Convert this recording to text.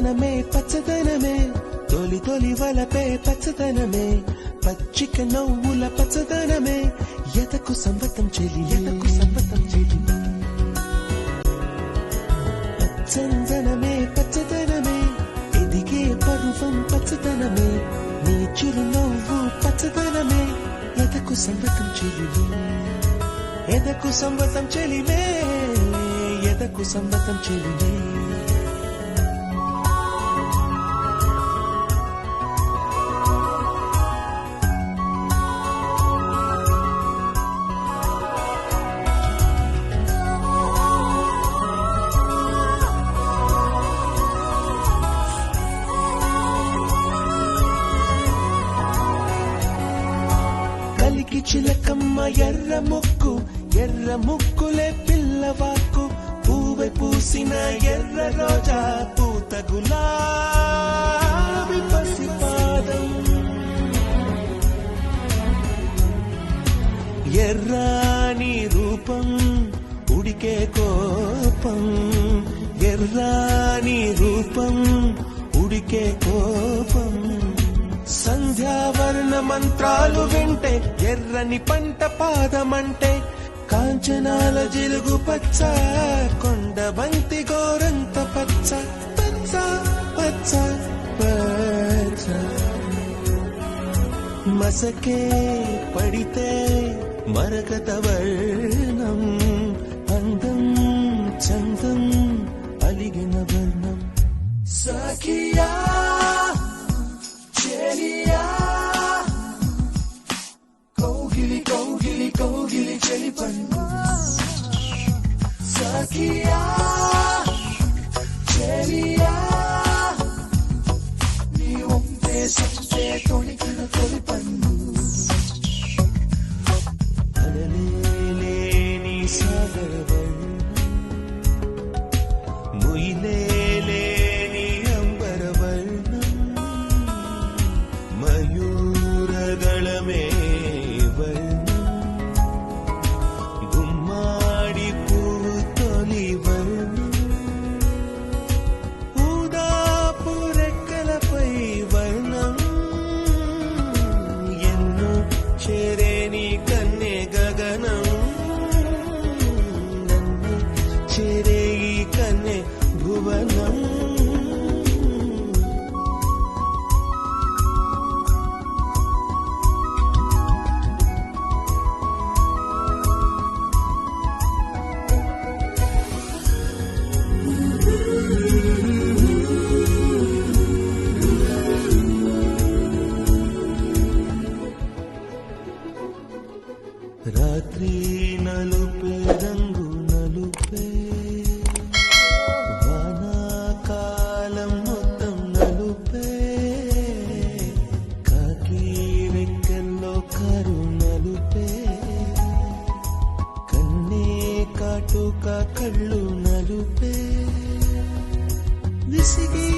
పచ్చదనమే పచ్చదనమే తొలి తొలి వలపే పచ్చదనమే పచ్చిక నవ్వుల పచ్చదనమే ఎదకు సంవతం చెలి ఎదకు సంవతం చెలి పచ్చదనమే పచ్చదనమే ఎదిగే పరువం పచ్చదనమే నీ చిరునవ్వు పచ్చదనమే ఎదకు సంవతం చెలి ఎదకు సంవతం చెలిమే ఎదకు సంవతం చెలిమే కలికి చిలకమ్మ ఎర్ర ముక్కులే పిల్లవాకు పూవె పూసిన ఎర్ర రోజా పూత గులాబీ పసిపాదం ఎర్రాని రూపం ఉడికే కోపం ఎర్రాని రూపం ఉడికే కోపం సంధ్యావర్ణ మంత్రాలు వింటే ఎర్రని పంట పాదమంటే కాంచనాల జిలుగు పచ్చ కొండ బంతి గోరంత పచ్చ పచ్చ పచ్చ పచ్చ మసకే పడితే మరకత వర్ణం అందం చందం అలిగిన వర్ణం సఖియా కౌగిలి కౌగిలి కౌగిలి చెలి పన్ను సఖియా చెలియా నీ ఒంపే సంపే తొణికిన తొలి పన్ను అలలేని సాగర ముయిలేని అంబర వర్ణం మయూరగళమే వర్ణం గుమ్మాడి పువ్వు తొలి వర్ణం ఊదాపు రెక్కలపై వర్ణం ఎన్నో చేరేని కన్నె గగనం నన్ను చేరే ఈ కన్నె భువనం రాత్రి నలుపే రంగు నలుపే వానాకాలం మొత్తం నలుపే కాకి రెక్కల్లో కరు నలుపే కన్నే కాటుక కళ్ళు నలుపే విసిగి